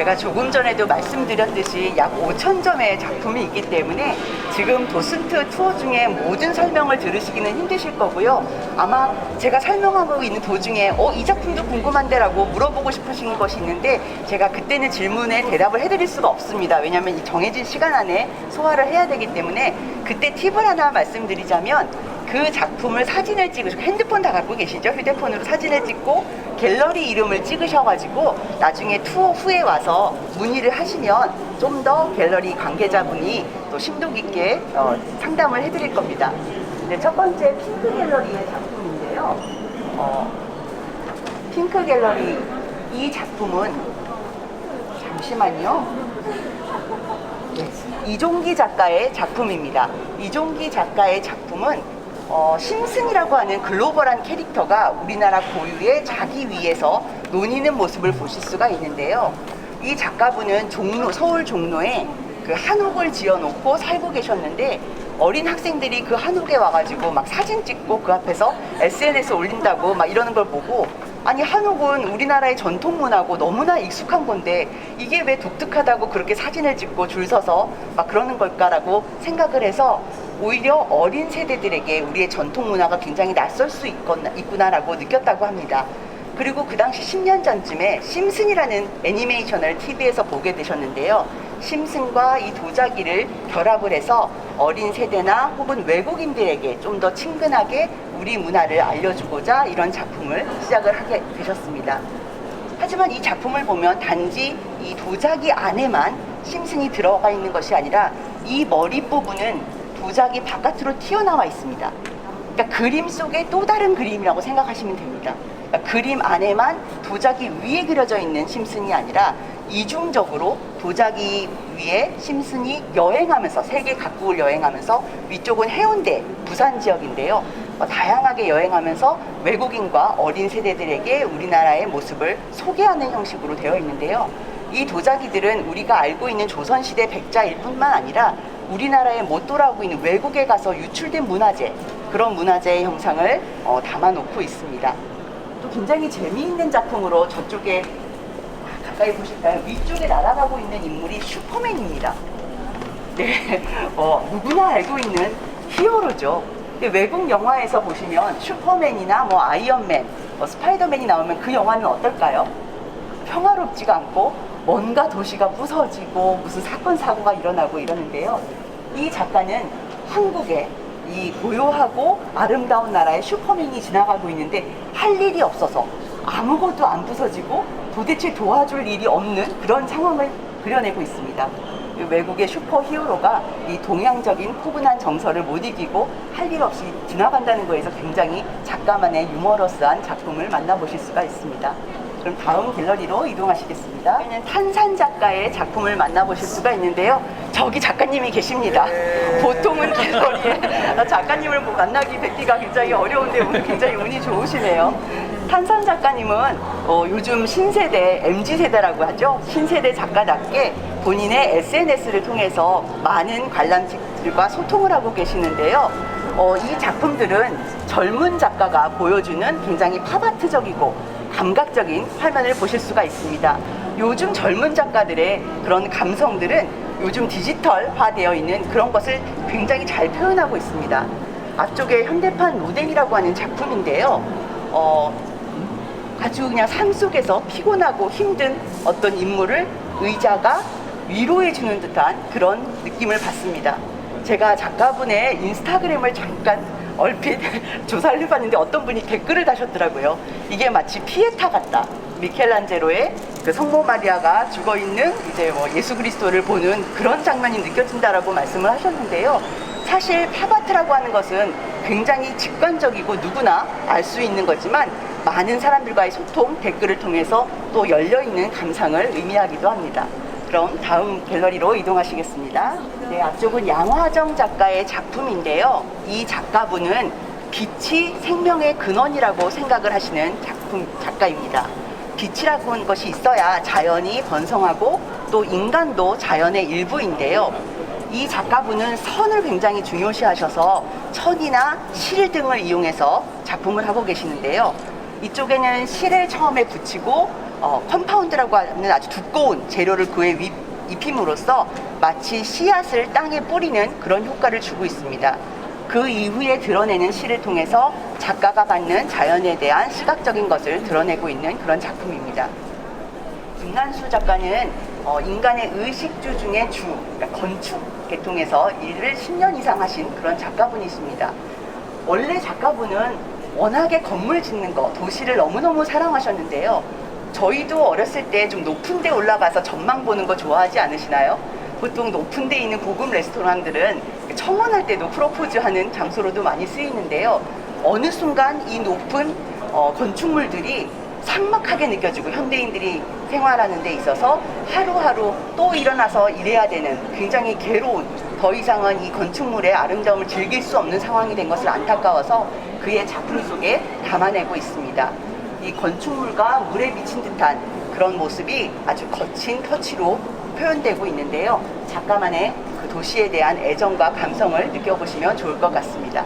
제가 조금 전에도 말씀드렸듯이 약 5,000점의 작품이 있기 때문에 지금 도슨트 투어 중에 모든 설명을 들으시기는 힘드실 거고요. 아마 제가 설명하고 있는 도중에 이 작품도 궁금한데 라고 물어보고 싶으신 것이 있는데 제가 그때는 질문에 대답을 해드릴 수가 없습니다. 왜냐하면 이 정해진 시간 안에 소화를 해야 되기 때문에 그때 팁을 하나 말씀드리자면 그 작품을 사진을 찍으시고 핸드폰 다 갖고 계시죠? 휴대폰으로 사진을 찍고 갤러리 이름을 찍으셔가지고 나중에 투어 후에 와서 문의를 하시면 좀 더 갤러리 관계자분이 또 심도 깊게 상담을 해드릴 겁니다. 네, 첫 번째 핑크 갤러리의 작품인데요. 핑크 갤러리 이 작품은 잠시만요. 네, 이종기 작가의 작품입니다. 이종기 작가의 작품은 심슨이라고 하는 글로벌한 캐릭터가 우리나라 고유의 자기 위에서 논의는 모습을 보실 수가 있는데요. 이 작가분은 서울 종로에 그 한옥을 지어놓고 살고 계셨는데 어린 학생들이 그 한옥에 와가지고 막 사진 찍고 그 앞에서 SNS에 올린다고 막 이러는 걸 보고 아니 한옥은 우리나라의 전통 문화고 너무나 익숙한 건데 이게 왜 독특하다고 그렇게 사진을 찍고 줄 서서 막 그러는 걸까라고 생각을 해서 오히려 어린 세대들에게 우리의 전통 문화가 굉장히 낯설 수 있구나라고 느꼈다고 합니다. 그리고 그 당시 10년 전쯤에 심슨이라는 애니메이션을 TV에서 보게 되셨는데요. 심슨과 이 도자기를 결합을 해서 어린 세대나 혹은 외국인들에게 좀 더 친근하게 우리 문화를 알려주고자 이런 작품을 시작을 하게 되셨습니다. 하지만 이 작품을 보면 단지 이 도자기 안에만 심슨이 들어가 있는 것이 아니라 이 머리 부분은 도자기 바깥으로 튀어나와 있습니다. 그러니까 그림 속에 또 다른 그림이라고 생각하시면 됩니다. 그러니까 그림 안에만 도자기 위에 그려져 있는 심슨이 아니라 이중적으로 도자기 위에 심슨이 여행하면서 세계 각국을 여행하면서 위쪽은 해운대, 부산 지역인데요. 다양하게 여행하면서 외국인과 어린 세대들에게 우리나라의 모습을 소개하는 형식으로 되어 있는데요. 이 도자기들은 우리가 알고 있는 조선시대 백자일 뿐만 아니라 우리나라에 못 돌아오고 있는 외국에 가서 유출된 문화재, 그런 문화재의 형상을 담아놓고 있습니다. 또 굉장히 재미있는 작품으로 저쪽에 가까이 보실까요? 위쪽에 날아가고 있는 인물이 슈퍼맨입니다. 네, 누구나 알고 있는 히어로죠. 외국 영화에서 보시면 슈퍼맨이나 아이언맨, 스파이더맨이 나오면 그 영화는 어떨까요? 평화롭지가 않고 뭔가 도시가 부서지고 무슨 사건 사고가 일어나고 이러는데요. 이 작가는 한국에 이 고요하고 아름다운 나라에 슈퍼맨이 지나가고 있는데 할 일이 없어서 아무것도 안 부서지고 도대체 도와줄 일이 없는 그런 상황을 그려내고 있습니다. 외국의 슈퍼히어로가 이 동양적인 포근한 정서를 못 이기고 할 일 없이 지나간다는 거에서 굉장히 작가만의 유머러스한 작품을 만나보실 수가 있습니다. 그럼 다음 갤러리로 이동하시겠습니다. 탄산 작가의 작품을 만나보실 수가 있는데요. 저기 작가님이 계십니다. 보통은 갤러리에 작가님을 만나기 뵙기가 굉장히 어려운데 오늘 굉장히 운이 좋으시네요. 탄산 작가님은 요즘 신세대, MZ세대라고 하죠. 신세대 작가답게 본인의 SNS를 통해서 많은 관람객들과 소통을 하고 계시는데요. 이 작품들은 젊은 작가가 보여주는 굉장히 팝아트적이고 감각적인 화면을 보실 수가 있습니다. 요즘 젊은 작가들의 그런 감성들은 요즘 디지털화되어 있는 그런 것을 굉장히 잘 표현하고 있습니다. 앞쪽에 현대판 로댕이라고 하는 작품인데요. 아주 그냥 삶 속에서 피곤하고 힘든 어떤 인물을 의자가 위로해주는 듯한 그런 느낌을 받습니다. 제가 작가분의 인스타그램을 잠깐 얼핏 조사를 해봤는데 어떤 분이 댓글을 다셨더라고요. 이게 마치 피에타 같다. 미켈란젤로의 그 성모 마리아가 죽어있는 이제 예수 그리스도를 보는 그런 장면이 느껴진다라고 말씀을 하셨는데요. 사실 팝아트라고 하는 것은 굉장히 직관적이고 누구나 알 수 있는 거지만 많은 사람들과의 소통, 댓글을 통해서 또 열려있는 감상을 의미하기도 합니다. 그럼 다음 갤러리로 이동하시겠습니다. 네, 앞쪽은 양화정 작가의 작품인데요. 이 작가분은 빛이 생명의 근원이라고 생각을 하시는 작가입니다. 빛이라고 하는 것이 있어야 자연이 번성하고 또 인간도 자연의 일부인데요. 이 작가분은 선을 굉장히 중요시하셔서 천이나 실 등을 이용해서 작품을 하고 계시는데요. 이쪽에는 실을 처음에 붙이고 컴파운드라고 하는 아주 두꺼운 재료를 그에 입힘으로써 마치 씨앗을 땅에 뿌리는 그런 효과를 주고 있습니다. 그 이후에 드러내는 시를 통해서 작가가 받는 자연에 대한 시각적인 것을 드러내고 있는 그런 작품입니다. 김난수 작가는 인간의 의식주 중에 그러니까 건축 계통에서 일을 10년 이상 하신 그런 작가분이십니다. 원래 작가분은 워낙에 건물 짓는 거, 도시를 너무너무 사랑하셨는데요. 저희도 어렸을 때 좀 높은 데 올라가서 전망 보는 거 좋아하지 않으시나요? 보통 높은 데 있는 고급 레스토랑들은 청혼할 때도 프로포즈하는 장소로도 많이 쓰이는데요. 어느 순간 이 높은 건축물들이 삭막하게 느껴지고 현대인들이 생활하는 데 있어서 하루하루 또 일어나서 일해야 되는 굉장히 괴로운, 더 이상은 이 건축물의 아름다움을 즐길 수 없는 상황이 된 것을 안타까워서 그의 작품 속에 담아내고 있습니다. 이 건축물과 물에 비친 듯한 그런 모습이 아주 거친 터치로 표현되고 있는데요. 작가만의 그 도시에 대한 애정과 감성을 느껴보시면 좋을 것 같습니다.